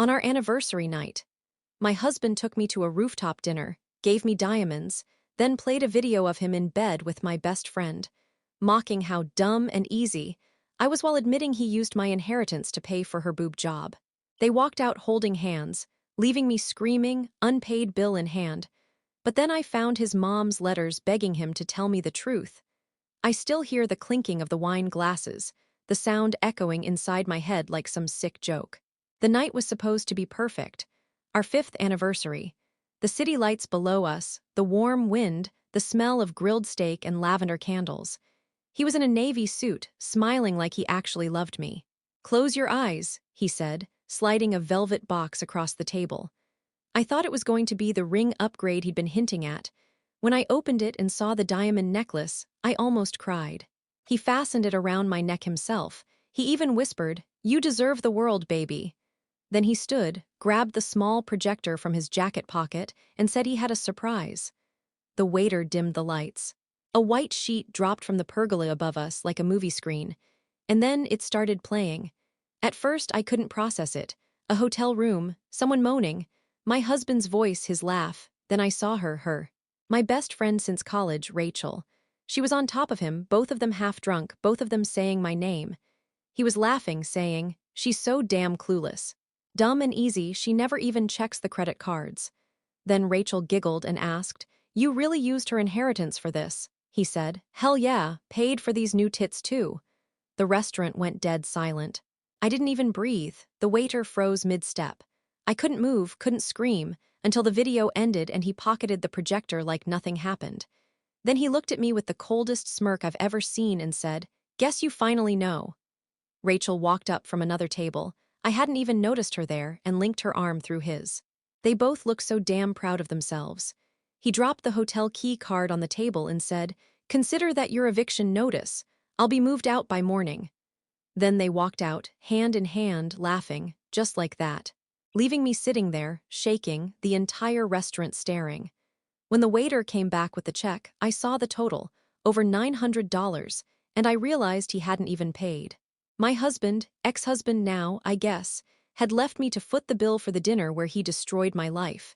On our anniversary night, my husband took me to a rooftop dinner, gave me diamonds, then played a video of him in bed with my best friend, mocking how dumb and easy I was while admitting he used my inheritance to pay for her boob job. They walked out holding hands, leaving me screaming, unpaid bill in hand. But then I found his mom's letters begging him to tell me the truth. I still hear the clinking of the wine glasses, the sound echoing inside my head like some sick joke. The night was supposed to be perfect. Our 5th anniversary. The city lights below us, the warm wind, the smell of grilled steak and lavender candles. He was in a navy suit, smiling like he actually loved me. "Close your eyes," he said, sliding a velvet box across the table. I thought it was going to be the ring upgrade he'd been hinting at. When I opened it and saw the diamond necklace, I almost cried. He fastened it around my neck himself. He even whispered, "You deserve the world, baby." Then he stood, grabbed the small projector from his jacket pocket, and said he had a surprise. The waiter dimmed the lights. A white sheet dropped from the pergola above us like a movie screen, and then it started playing. At first, I couldn't process it. A hotel room, someone moaning, my husband's voice, his laugh. Then I saw her. My best friend since college, Rachel. She was on top of him, both of them half drunk, both of them saying my name. He was laughing, saying, "She's so damn clueless. Dumb and easy, she never even checks the credit cards." Then Rachel giggled and asked, "You really used her inheritance for this?" He said, "Hell yeah, paid for these new tits too." The restaurant went dead silent. I didn't even breathe. The waiter froze mid-step. I couldn't move, couldn't scream, until the video ended and he pocketed the projector like nothing happened. Then he looked at me with the coldest smirk I've ever seen and said, "Guess you finally know." Rachel walked up from another table. I hadn't even noticed her there, and linked her arm through his. They both looked so damn proud of themselves. He dropped the hotel key card on the table and said, "Consider that your eviction notice. I'll be moved out by morning." Then they walked out, hand in hand, laughing, just like that, leaving me sitting there, shaking, the entire restaurant staring. When the waiter came back with the check, I saw the total, over $900, and I realized he hadn't even paid. My husband, ex-husband now, I guess, had left me to foot the bill for the dinner where he destroyed my life.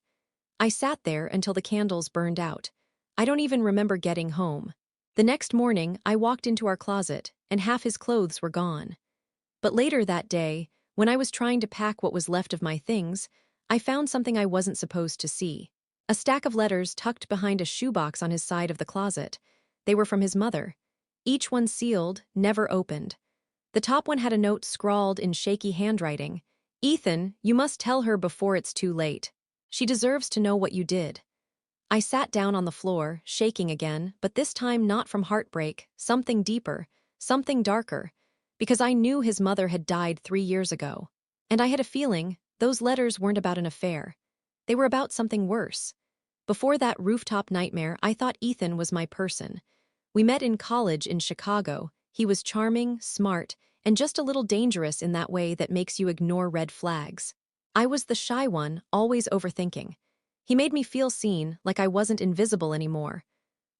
I sat there until the candles burned out. I don't even remember getting home. The next morning, I walked into our closet, and half his clothes were gone. But later that day, when I was trying to pack what was left of my things, I found something I wasn't supposed to see. A stack of letters tucked behind a shoebox on his side of the closet. They were from his mother. Each one sealed, never opened. The top one had a note scrawled in shaky handwriting. "Ethan, you must tell her before it's too late. She deserves to know what you did." I sat down on the floor, shaking again, but this time not from heartbreak, something deeper, something darker, because I knew his mother had died 3 years ago. And I had a feeling those letters weren't about an affair. They were about something worse. Before that rooftop nightmare, I thought Ethan was my person. We met in college in Chicago. He was charming, smart, and just a little dangerous in that way that makes you ignore red flags. I was the shy one, always overthinking. He made me feel seen, like I wasn't invisible anymore.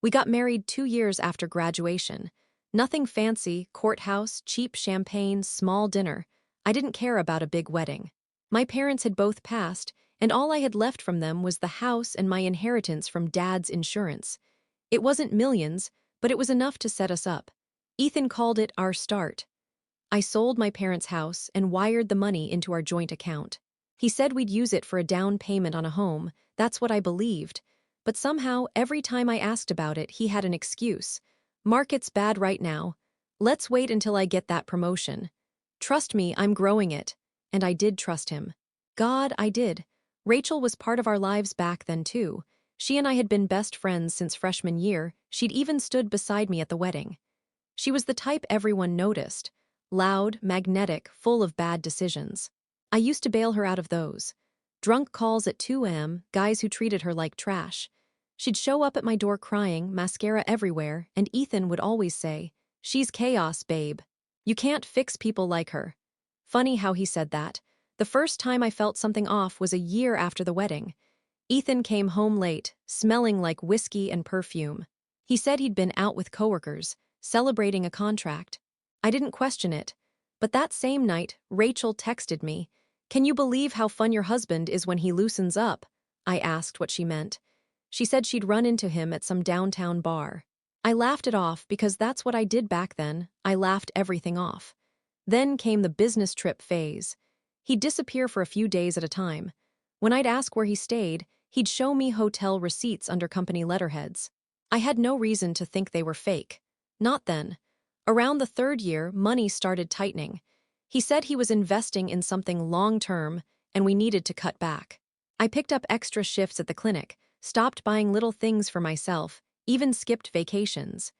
We got married 2 years after graduation. Nothing fancy, courthouse, cheap champagne, small dinner. I didn't care about a big wedding. My parents had both passed, and all I had left from them was the house and my inheritance from Dad's insurance. It wasn't millions, but it was enough to set us up. Ethan called it our start. I sold my parents' house and wired the money into our joint account. He said we'd use it for a down payment on a home. That's what I believed. But somehow, every time I asked about it, he had an excuse. "Market's bad right now. Let's wait until I get that promotion. Trust me, I'm growing it." And I did trust him. God, I did. Rachel was part of our lives back then, too. She and I had been best friends since freshman year. She'd even stood beside me at the wedding. She was the type everyone noticed. Loud, magnetic, full of bad decisions. I used to bail her out of those. Drunk calls at 2 a.m., guys who treated her like trash. She'd show up at my door crying, mascara everywhere, and Ethan would always say, "She's chaos, babe. You can't fix people like her." Funny how he said that. The first time I felt something off was a year after the wedding. Ethan came home late, smelling like whiskey and perfume. He said he'd been out with coworkers, celebrating a contract. I didn't question it. But that same night, Rachel texted me, "Can you believe how fun your husband is when he loosens up?" I asked what she meant. She said she'd run into him at some downtown bar. I laughed it off because that's what I did back then. I laughed everything off. Then came the business trip phase. He'd disappear for a few days at a time. When I'd ask where he stayed, he'd show me hotel receipts under company letterheads. I had no reason to think they were fake. Not then. Around the third year, money started tightening. He said he was investing in something long-term, and we needed to cut back. I picked up extra shifts at the clinic, stopped buying little things for myself, even skipped vacations.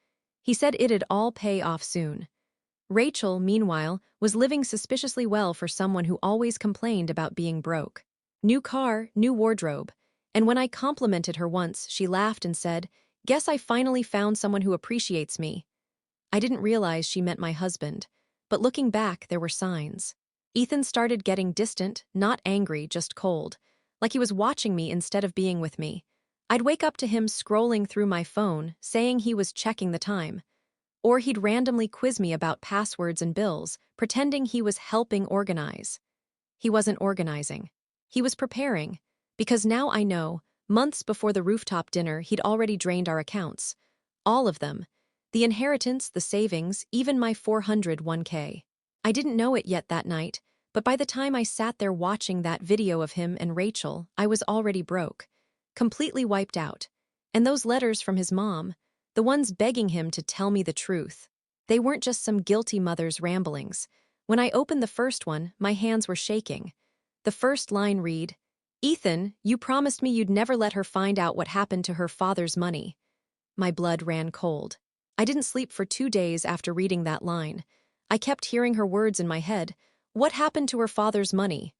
He said it'd all pay off soon. Rachel, meanwhile, was living suspiciously well for someone who always complained about being broke. New car, new wardrobe. And when I complimented her once, she laughed and said, "Guess I finally found someone who appreciates me." I didn't realize she meant my husband, but looking back, there were signs. Ethan started getting distant, not angry, just cold, like he was watching me instead of being with me. I'd wake up to him scrolling through my phone, saying he was checking the time. Or he'd randomly quiz me about passwords and bills, pretending he was helping organize. He wasn't organizing. He was preparing. Because now I know, months before the rooftop dinner, he'd already drained our accounts. All of them. The inheritance, the savings, even my 401k. I didn't know it yet that night, but by the time I sat there watching that video of him and Rachel, I was already broke. Completely wiped out. And those letters from his mom, the ones begging him to tell me the truth. They weren't just some guilty mother's ramblings. When I opened the first one, my hands were shaking. The first line read, "Ethan, you promised me you'd never let her find out what happened to her father's money." My blood ran cold. I didn't sleep for 2 days after reading that line. I kept hearing her words in my head. What happened to her father's money?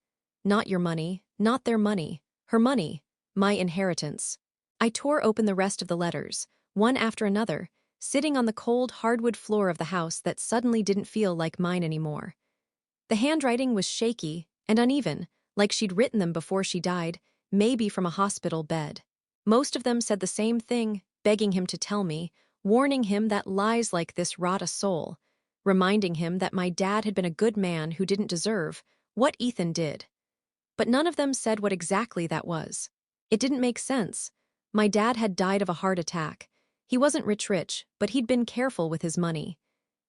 Not your money, not their money. Her money. My inheritance. I tore open the rest of the letters, one after another, sitting on the cold hardwood floor of the house that suddenly didn't feel like mine anymore. The handwriting was shaky and uneven, like she'd written them before she died, maybe from a hospital bed. Most of them said the same thing, begging him to tell me, warning him that lies like this rot a soul, reminding him that my dad had been a good man who didn't deserve what Ethan did. But none of them said what exactly that was. It didn't make sense. My dad had died of a heart attack. He wasn't rich, but he'd been careful with his money.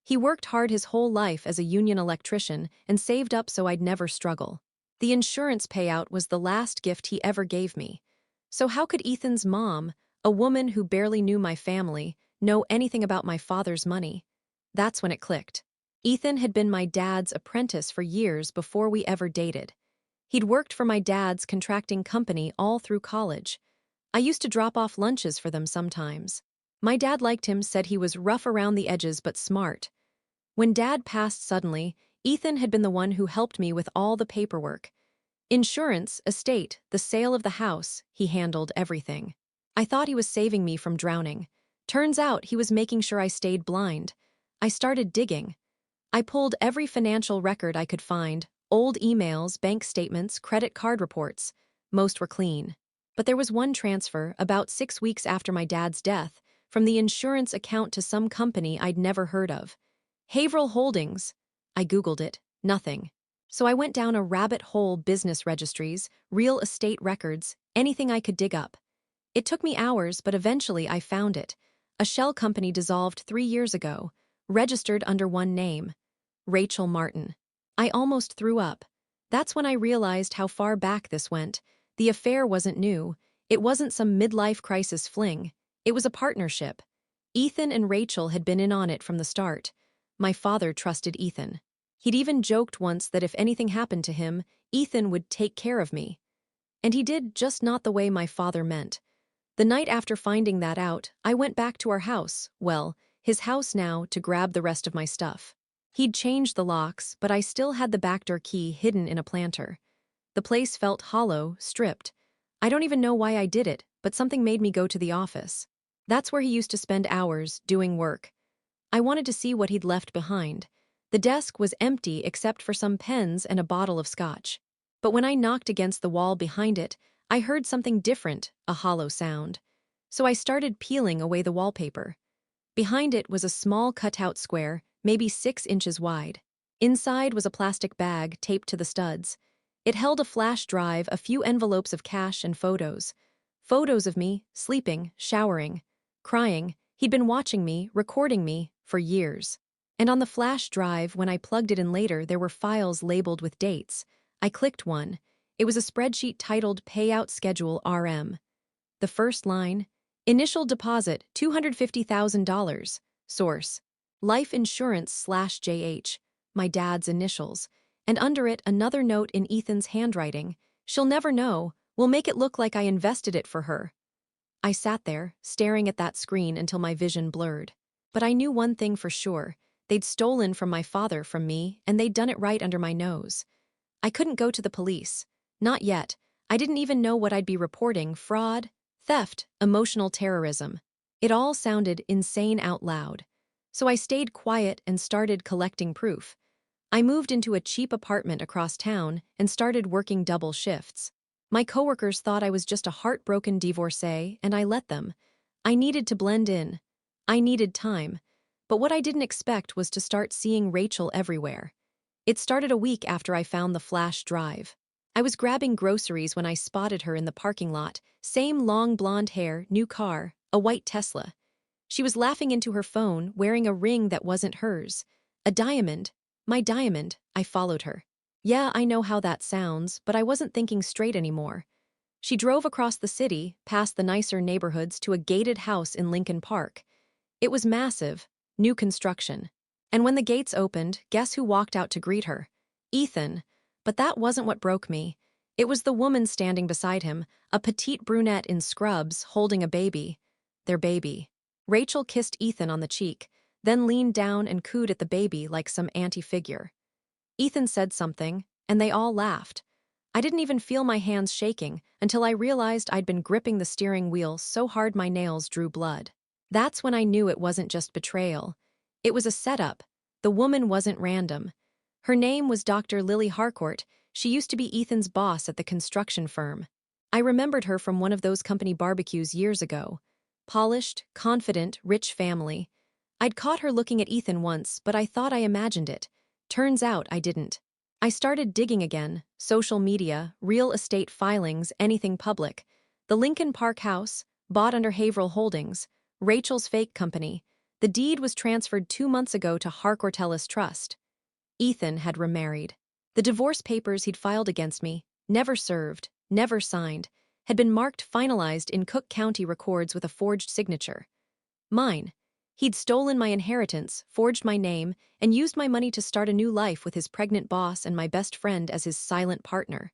He worked hard his whole life as a union electrician and saved up so I'd never struggle. The insurance payout was the last gift he ever gave me. So how could Ethan's mom, a woman who barely knew my family, know anything about my father's money? That's when it clicked. Ethan had been my dad's apprentice for years before we ever dated. He'd worked for my dad's contracting company all through college. I used to drop off lunches for them sometimes. My dad liked him, said he was rough around the edges but smart. When Dad passed suddenly, Ethan had been the one who helped me with all the paperwork. Insurance, estate, the sale of the house, he handled everything. I thought he was saving me from drowning. Turns out he was making sure I stayed blind. I started digging. I pulled every financial record I could find, old emails, bank statements, credit card reports. Most were clean. But there was one transfer, about 6 weeks after my dad's death, from the insurance account to some company I'd never heard of. Haverhill Holdings. I Googled it. Nothing. So I went down a rabbit hole: business registries, real estate records, anything I could dig up. It took me hours, but eventually I found it. A shell company dissolved 3 years ago, registered under one name. Rachel Martin. I almost threw up. That's when I realized how far back this went. The affair wasn't new. It wasn't some midlife crisis fling. It was a partnership. Ethan and Rachel had been in on it from the start. My father trusted Ethan. He'd even joked once that if anything happened to him, Ethan would take care of me. And he did, just not the way my father meant. The night after finding that out, I went back to our house, well, his house now, to grab the rest of my stuff. He'd changed the locks, but I still had the back door key hidden in a planter. The place felt hollow, stripped. I don't even know why I did it, but something made me go to the office. That's where he used to spend hours, doing work. I wanted to see what he'd left behind. The desk was empty except for some pens and a bottle of scotch. But when I knocked against the wall behind it, I heard something different, a hollow sound. So I started peeling away the wallpaper. Behind it was a small cutout square, maybe 6 inches wide. Inside was a plastic bag taped to the studs. It held a flash drive, a few envelopes of cash, and photos. Photos of me, sleeping, showering, crying. He'd been watching me, recording me, for years. And on the flash drive, when I plugged it in later, there were files labeled with dates. I clicked one. It was a spreadsheet titled Payout Schedule RM. The first line, Initial deposit, $250,000. Source, Life Insurance/JH, my dad's initials. And under it, another note in Ethan's handwriting. She'll never know. We'll make it look like I invested it for her. I sat there, staring at that screen until my vision blurred. But I knew one thing for sure. They'd stolen from my father from me, and they'd done it right under my nose. I couldn't go to the police. Not yet. I didn't even know what I'd be reporting: fraud, theft, emotional terrorism. It all sounded insane out loud. So I stayed quiet and started collecting proof. I moved into a cheap apartment across town and started working double shifts. My coworkers thought I was just a heartbroken divorcee, and I let them. I needed to blend in. I needed time. But what I didn't expect was to start seeing Rachel everywhere. It started a week after I found the flash drive. I was grabbing groceries when I spotted her in the parking lot. Same long blonde hair, new car, a white Tesla. She was laughing into her phone, wearing a ring that wasn't hers. A diamond. My diamond. I followed her. Yeah, I know how that sounds, but I wasn't thinking straight anymore. She drove across the city, past the nicer neighborhoods, to a gated house in Lincoln Park. It was massive, new construction. And when the gates opened, guess who walked out to greet her? Ethan. But that wasn't what broke me. It was the woman standing beside him, a petite brunette in scrubs, holding a baby. Their baby. Rachel kissed Ethan on the cheek, then leaned down and cooed at the baby like some auntie figure. Ethan said something, and they all laughed. I didn't even feel my hands shaking until I realized I'd been gripping the steering wheel so hard my nails drew blood. That's when I knew it wasn't just betrayal. It was a setup. The woman wasn't random. Her name was Dr. Lily Harcourt. She used to be Ethan's boss at the construction firm. I remembered her from one of those company barbecues years ago. Polished, confident, rich family. I'd caught her looking at Ethan once, but I thought I imagined it. Turns out I didn't. I started digging again: social media, real estate filings, anything public. The Lincoln Park house, bought under Haverhill Holdings, Rachel's fake company. The deed was transferred 2 months ago to Harcourtellis Trust. Ethan had remarried. The divorce papers he'd filed against me, never served, never signed, had been marked finalized in Cook County records with a forged signature. Mine. He'd stolen my inheritance, forged my name, and used my money to start a new life with his pregnant boss and my best friend as his silent partner.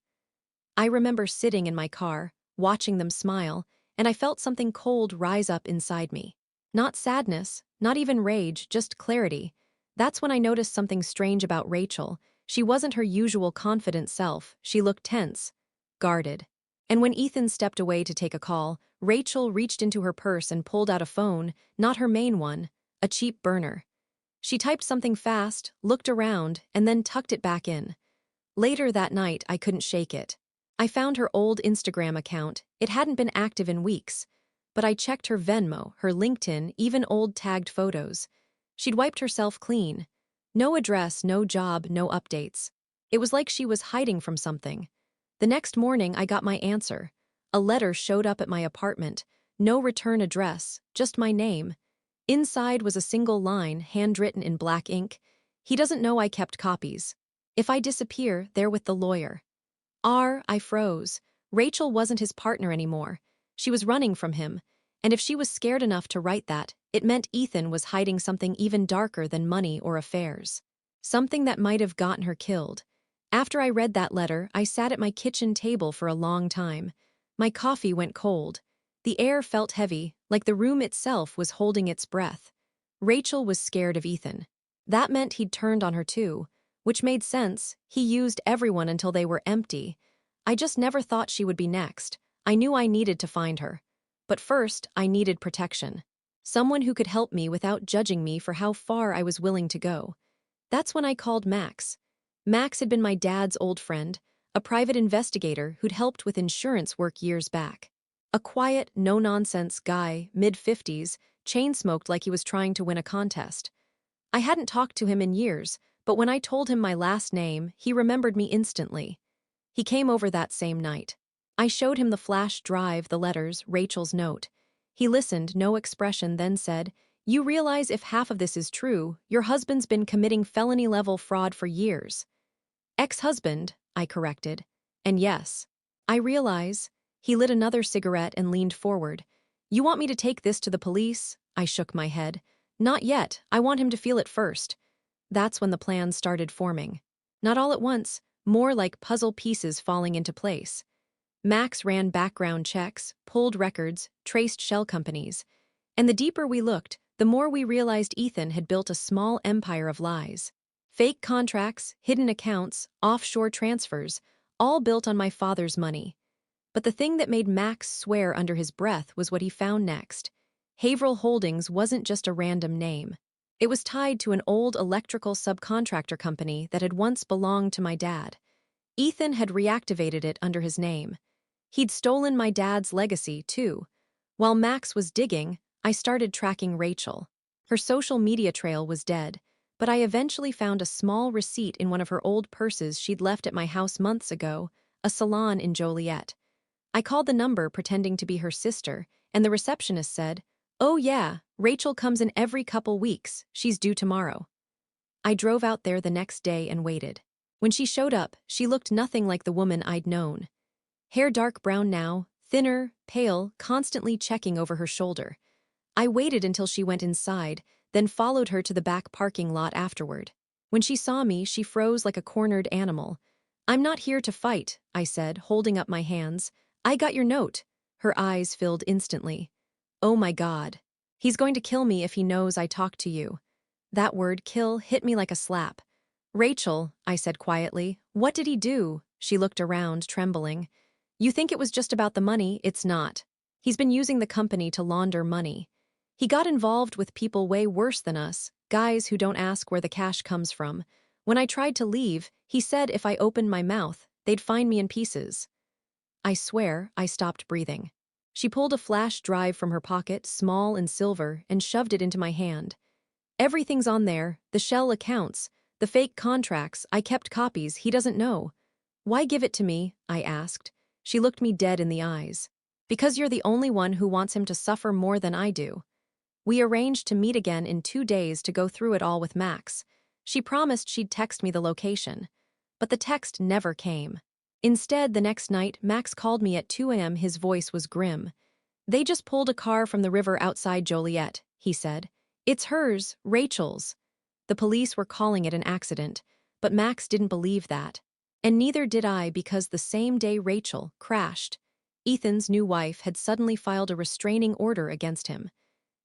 I remember sitting in my car, watching them smile, and I felt something cold rise up inside me. Not sadness, not even rage, just clarity. That's when I noticed something strange about Rachel. She wasn't her usual confident self. She looked tense, guarded. And when Ethan stepped away to take a call, Rachel reached into her purse and pulled out a phone, not her main one, a cheap burner. She typed something fast, looked around, and then tucked it back in. Later that night, I couldn't shake it. I found her old Instagram account. It hadn't been active in weeks. But I checked her Venmo, her LinkedIn, even old tagged photos. She'd wiped herself clean. No address, no job, no updates. It was like she was hiding from something. The next morning, I got my answer. A letter showed up at my apartment. No return address, just my name. Inside was a single line, handwritten in black ink. He doesn't know I kept copies. If I disappear, they're with the lawyer. I froze. Rachel wasn't his partner anymore. She was running from him. And if she was scared enough to write that, it meant Ethan was hiding something even darker than money or affairs. Something that might have gotten her killed. After I read that letter, I sat at my kitchen table for a long time. My coffee went cold. The air felt heavy, like the room itself was holding its breath. Rachel was scared of Ethan. That meant he'd turned on her too, which made sense. He used everyone until they were empty. I just never thought she would be next. I knew I needed to find her. But first, I needed protection. Someone who could help me without judging me for how far I was willing to go. That's when I called Max. Max had been my dad's old friend, a private investigator who'd helped with insurance work years back. A quiet, no-nonsense guy, mid-50s, chain-smoked like he was trying to win a contest. I hadn't talked to him in years, but when I told him my last name, he remembered me instantly. He came over that same night. I showed him the flash drive, the letters, Rachel's note. He listened, no expression, then said, "You realize if half of this is true, your husband's been committing felony-level fraud for years." "Ex-husband," I corrected. "And yes, I realize." He lit another cigarette and leaned forward. "You want me to take this to the police?" I shook my head. "Not yet. I want him to feel it first." That's when the plans started forming. Not all at once, more like puzzle pieces falling into place. Max ran background checks, pulled records, traced shell companies. And the deeper we looked, the more we realized Ethan had built a small empire of lies. Fake contracts, hidden accounts, offshore transfers, all built on my father's money. But the thing that made Max swear under his breath was what he found next. Haverhill Holdings wasn't just a random name. It was tied to an old electrical subcontractor company that had once belonged to my dad. Ethan had reactivated it under his name. He'd stolen my dad's legacy, too. While Max was digging, I started tracking Rachel. Her social media trail was dead, but I eventually found a small receipt in one of her old purses she'd left at my house months ago, a salon in Joliet. I called the number pretending to be her sister, and the receptionist said, "Oh yeah, Rachel comes in every couple weeks, she's due tomorrow." I drove out there the next day and waited. When she showed up, she looked nothing like the woman I'd known. Hair dark brown now, thinner, pale, constantly checking over her shoulder. I waited until she went inside, then followed her to the back parking lot afterward. When she saw me, she froze like a cornered animal. "I'm not here to fight," I said, holding up my hands. "I got your note." Her eyes filled instantly. "Oh my God. He's going to kill me if he knows I talked to you." That word, kill, hit me like a slap. "Rachel," I said quietly, "what did he do?" She looked around, trembling. "You think it was just about the money? It's not. He's been using the company to launder money. He got involved with people way worse than us, guys who don't ask where the cash comes from. When I tried to leave, he said if I opened my mouth, they'd find me in pieces." I swear I stopped breathing. She pulled a flash drive from her pocket, small and silver, and shoved it into my hand. "Everything's on there, the shell accounts, the fake contracts, I kept copies, he doesn't know." "Why give it to me?" I asked. She looked me dead in the eyes. "Because you're the only one who wants him to suffer more than I do." We arranged to meet again in 2 days to go through it all with Max. She promised she'd text me the location. But the text never came. Instead, the next night, Max called me at 2 a.m. His voice was grim. "They just pulled a car from the river outside Joliet," he said. "It's hers, Rachel's." The police were calling it an accident, but Max didn't believe that. And neither did I, because the same day Rachel crashed, Ethan's new wife had suddenly filed a restraining order against him.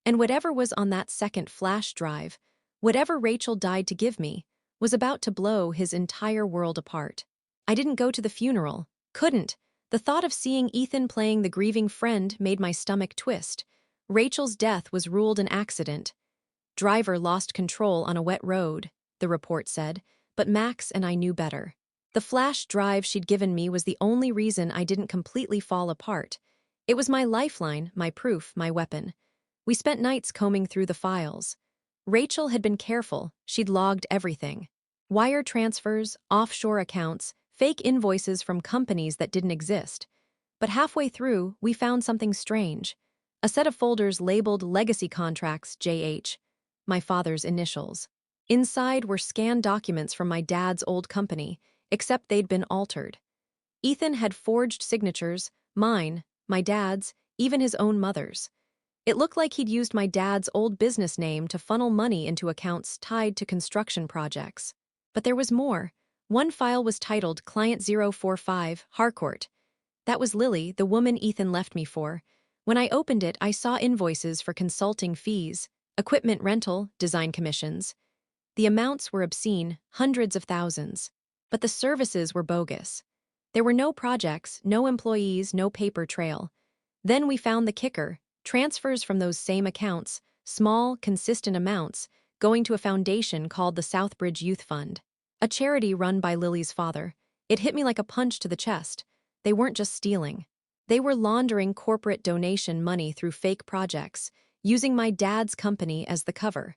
And whatever was on that second flash drive, whatever Rachel died to give me, was about to blow his entire world apart. I didn't go to the funeral. Couldn't. The thought of seeing Ethan playing the grieving friend made my stomach twist. Rachel's death was ruled an accident. "Driver lost control on a wet road," the report said, but Max and I knew better. The flash drive she'd given me was the only reason I didn't completely fall apart. It was my lifeline, my proof, my weapon. We spent nights combing through the files. Rachel had been careful. She'd logged everything. Wire transfers, offshore accounts, fake invoices from companies that didn't exist. But halfway through, we found something strange. A set of folders labeled Legacy Contracts JH, my father's initials. Inside were scanned documents from my dad's old company, except they'd been altered. Ethan had forged signatures, mine, my dad's, even his own mother's. It looked like he'd used my dad's old business name to funnel money into accounts tied to construction projects. But there was more. One file was titled Client 045, Harcourt. That was Lily, the woman Ethan left me for. When I opened it, I saw invoices for consulting fees, equipment rental, design commissions. The amounts were obscene, hundreds of thousands. But the services were bogus. There were no projects, no employees, no paper trail. Then we found the kicker: transfers from those same accounts, small, consistent amounts, going to a foundation called the Southbridge Youth Fund, a charity run by Lily's father. It hit me like a punch to the chest. They weren't just stealing. They were laundering corporate donation money through fake projects, using my dad's company as the cover.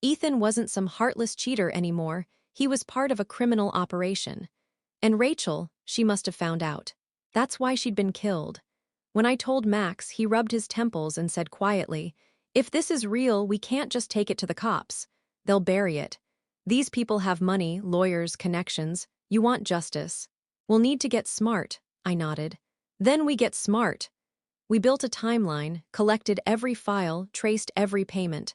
Ethan wasn't some heartless cheater anymore. He was part of a criminal operation. And Rachel, she must have found out. That's why she'd been killed. When I told Max, he rubbed his temples and said quietly, "If this is real, we can't just take it to the cops. They'll bury it. These people have money, lawyers, connections. You want justice. We'll need to get smart," I nodded. Then we get smart. We built a timeline, collected every file, traced every payment.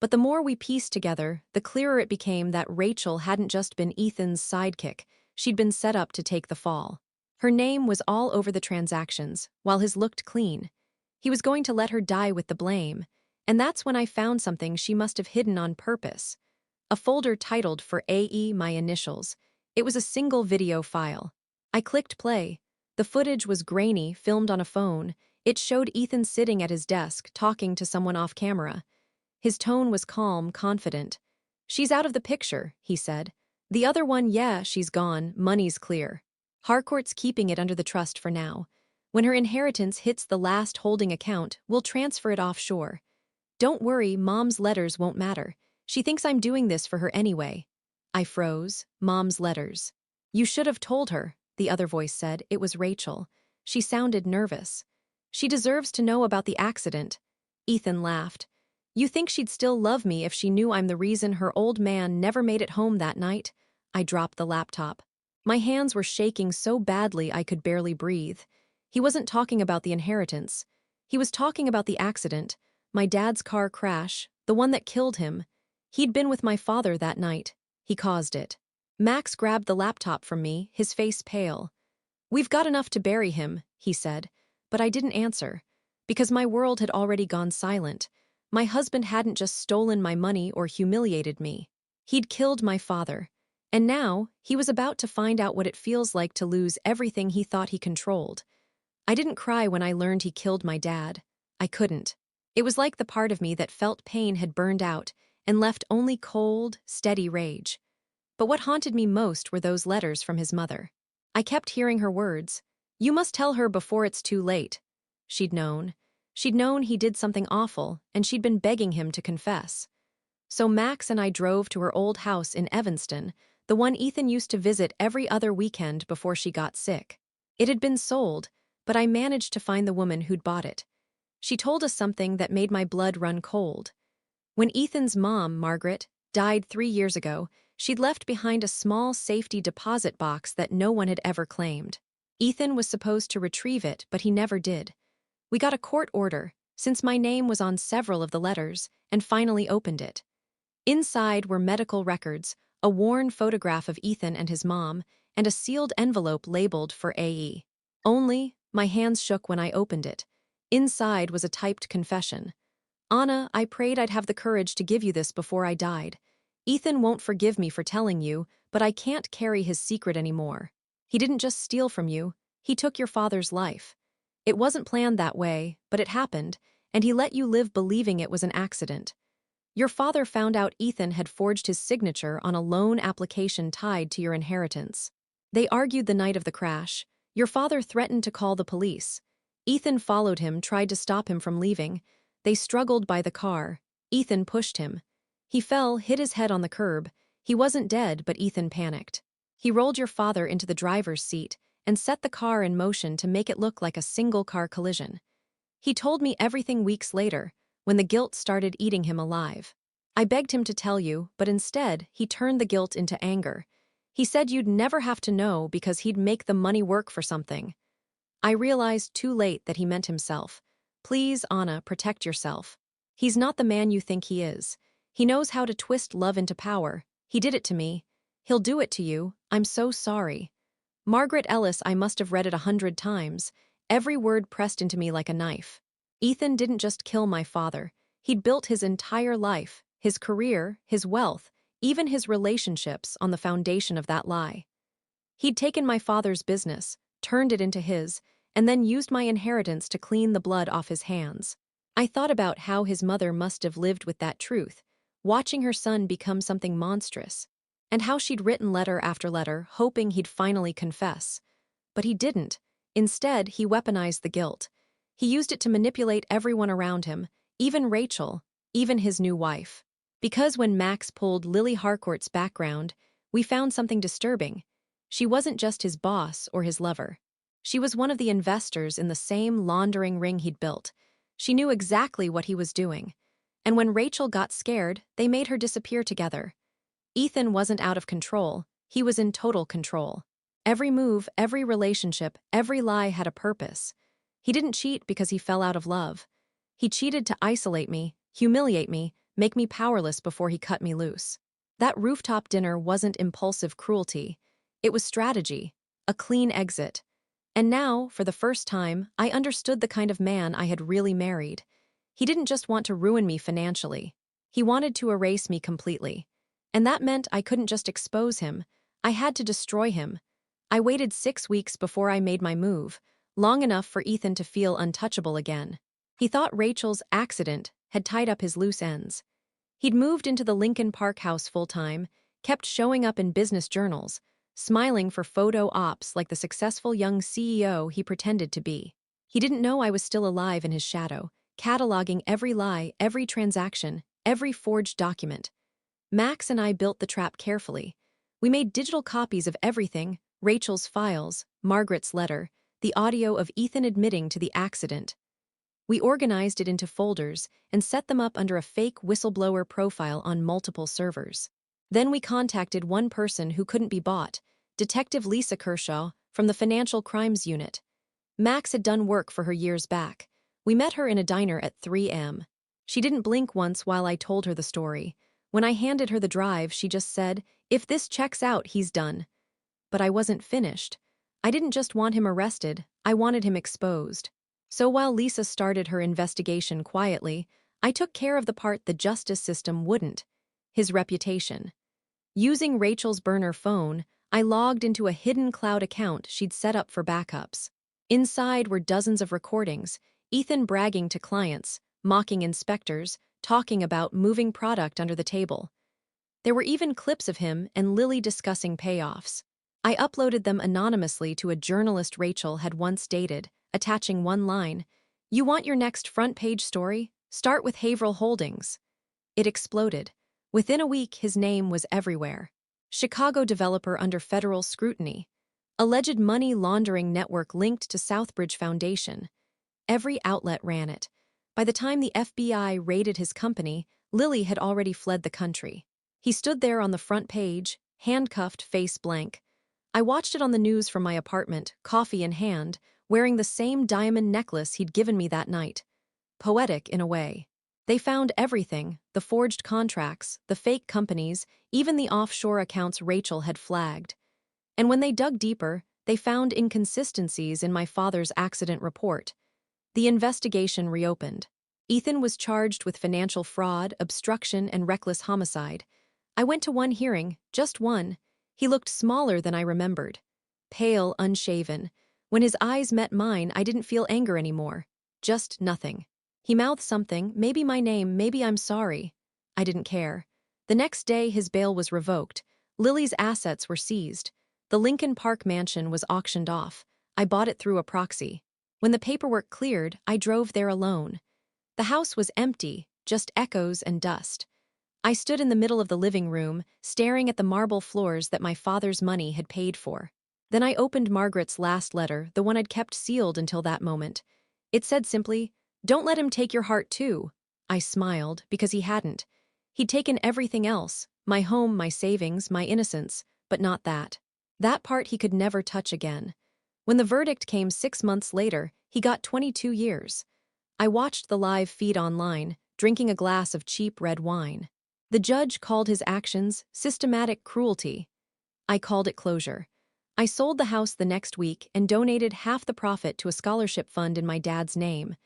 But the more we pieced together, the clearer it became that Rachel hadn't just been Ethan's sidekick, she'd been set up to take the fall. Her name was all over the transactions, while his looked clean. He was going to let her die with the blame, and that's when I found something she must have hidden on purpose. A folder titled for AE, my initials. It was a single video file. I clicked play. The footage was grainy, filmed on a phone. It showed Ethan sitting at his desk, talking to someone off camera. His tone was calm, confident. "She's out of the picture," he said. "The other one, yeah, she's gone, money's clear. Harcourt's keeping it under the trust for now. When her inheritance hits the last holding account, we'll transfer it offshore. Don't worry, Mom's letters won't matter. She thinks I'm doing this for her anyway." I froze. Mom's letters. "You should have told her," the other voice said. It was Rachel. She sounded nervous. "She deserves to know about the accident." Ethan laughed. "You think she'd still love me if she knew I'm the reason her old man never made it home that night?" I dropped the laptop. My hands were shaking so badly I could barely breathe. He wasn't talking about the inheritance. He was talking about the accident, my dad's car crash, the one that killed him. He'd been with my father that night. He caused it. Max grabbed the laptop from me, his face pale. "We've got enough to bury him," he said, but I didn't answer. Because my world had already gone silent. My husband hadn't just stolen my money or humiliated me. He'd killed my father. And now, he was about to find out what it feels like to lose everything he thought he controlled. I didn't cry when I learned he killed my dad. I couldn't. It was like the part of me that felt pain had burned out and left only cold, steady rage. But what haunted me most were those letters from his mother. I kept hearing her words. "You must tell her before it's too late." She'd known. She'd known he did something awful, and she'd been begging him to confess. So Max and I drove to her old house in Evanston, the one Ethan used to visit every other weekend before she got sick. It had been sold, but I managed to find the woman who'd bought it. She told us something that made my blood run cold. When Ethan's mom, Margaret, died 3 years ago, she'd left behind a small safety deposit box that no one had ever claimed. Ethan was supposed to retrieve it, but he never did. We got a court order, since my name was on several of the letters, and finally opened it. Inside were medical records, a worn photograph of Ethan and his mom, and a sealed envelope labeled for AE. Only, my hands shook when I opened it. Inside was a typed confession. "Anna, I prayed I'd have the courage to give you this before I died. Ethan won't forgive me for telling you, but I can't carry his secret anymore. He didn't just steal from you, he took your father's life. It wasn't planned that way, but it happened, and he let you live believing it was an accident. Your father found out Ethan had forged his signature on a loan application tied to your inheritance. They argued the night of the crash. Your father threatened to call the police. Ethan followed him, tried to stop him from leaving. They struggled by the car. Ethan pushed him. He fell, hit his head on the curb. He wasn't dead, but Ethan panicked. He rolled your father into the driver's seat and set the car in motion to make it look like a single-car collision. He told me everything weeks later, when the guilt started eating him alive. I begged him to tell you, but instead, he turned the guilt into anger. He said you'd never have to know because he'd make the money work for something. I realized too late that he meant himself. Please, Anna, protect yourself. He's not the man you think he is. He knows how to twist love into power. He did it to me. He'll do it to you. I'm so sorry. Margaret Ellis, I must have read it 100 times, every word pressed into me like a knife. Ethan didn't just kill my father. He'd built his entire life, his career, his wealth, even his relationships on the foundation of that lie. He'd taken my father's business, turned it into his, and then used my inheritance to clean the blood off his hands. I thought about how his mother must have lived with that truth, watching her son become something monstrous, and how she'd written letter after letter, hoping he'd finally confess. But he didn't. Instead, he weaponized the guilt. He used it to manipulate everyone around him, even Rachel, even his new wife. Because when Max pulled Lily Harcourt's background, we found something disturbing. She wasn't just his boss or his lover. She was one of the investors in the same laundering ring he'd built. She knew exactly what he was doing. And when Rachel got scared, they made her disappear together. Ethan wasn't out of control, he was in total control. Every move, every relationship, every lie had a purpose. He didn't cheat because he fell out of love. He cheated to isolate me, humiliate me, make me powerless before he cut me loose. That rooftop dinner wasn't impulsive cruelty. It was strategy, a clean exit. And now, for the first time, I understood the kind of man I had really married. He didn't just want to ruin me financially. He wanted to erase me completely. And that meant I couldn't just expose him. I had to destroy him. I waited 6 weeks before I made my move, long enough for Ethan to feel untouchable again. He thought Rachel's accident had tied up his loose ends. He'd moved into the Lincoln Park house full-time, kept showing up in business journals, smiling for photo ops like the successful young CEO he pretended to be. He didn't know I was still alive in his shadow, cataloging every lie, every transaction, every forged document. Max and I built the trap carefully. We made digital copies of everything: Rachel's files, Margaret's letter, the audio of Ethan admitting to the accident. We organized it into folders and set them up under a fake whistleblower profile on multiple servers. Then we contacted one person who couldn't be bought, Detective Lisa Kershaw from the Financial Crimes Unit. Max had done work for her years back. We met her in a diner at 3 a.m. She didn't blink once while I told her the story. When I handed her the drive, she just said, "If this checks out, he's done." But I wasn't finished. I didn't just want him arrested, I wanted him exposed. So while Lisa started her investigation quietly, I took care of the part the justice system wouldn't: his reputation. Using Rachel's burner phone, I logged into a hidden cloud account she'd set up for backups. Inside were dozens of recordings, Ethan bragging to clients, mocking inspectors, talking about moving product under the table. There were even clips of him and Lily discussing payoffs. I uploaded them anonymously to a journalist Rachel had once dated, attaching one line: "You want your next front-page story? Start with Haverhill Holdings." It exploded. Within a week, his name was everywhere. Chicago developer under federal scrutiny. Alleged money laundering network linked to Southbridge Foundation. Every outlet ran it. By the time the FBI raided his company, Lily had already fled the country. He stood there on the front page, handcuffed, face blank. I watched it on the news from my apartment, coffee in hand, wearing the same diamond necklace he'd given me that night. Poetic in a way. They found everything: the forged contracts, the fake companies, even the offshore accounts Rachel had flagged. And when they dug deeper, they found inconsistencies in my father's accident report. The investigation reopened. Ethan was charged with financial fraud, obstruction, and reckless homicide. I went to one hearing, just one. He looked smaller than I remembered. Pale, unshaven. When his eyes met mine, I didn't feel anger anymore. Just nothing. He mouthed something, maybe my name, maybe I'm sorry. I didn't care. The next day, his bail was revoked. Lily's assets were seized. The Lincoln Park mansion was auctioned off. I bought it through a proxy. When the paperwork cleared, I drove there alone. The house was empty, just echoes and dust. I stood in the middle of the living room, staring at the marble floors that my father's money had paid for. Then I opened Margaret's last letter, the one I'd kept sealed until that moment. It said simply, "Don't let him take your heart too." I smiled, because he hadn't. He'd taken everything else: my home, my savings, my innocence, but not that. That part he could never touch again. When the verdict came 6 months later, he got 22 years. I watched the live feed online, drinking a glass of cheap red wine. The judge called his actions systematic cruelty. I called it closure. I sold the house the next week and donated half the profit to a scholarship fund in my dad's name.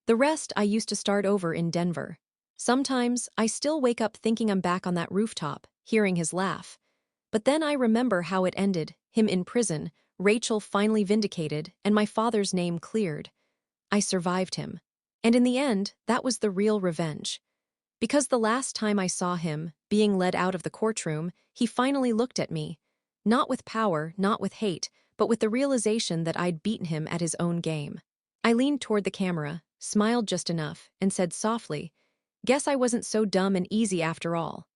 The rest I used to start over in Denver. Sometimes I still wake up thinking I'm back on that rooftop, hearing his laugh. But then I remember how it ended: him in prison, Rachel finally vindicated, and my father's name cleared. I survived him. And in the end, that was the real revenge. Because the last time I saw him, being led out of the courtroom, he finally looked at me. Not with power, not with hate, but with the realization that I'd beaten him at his own game. I leaned toward the camera, smiled just enough, and said softly, "Guess I wasn't so dumb and easy after all."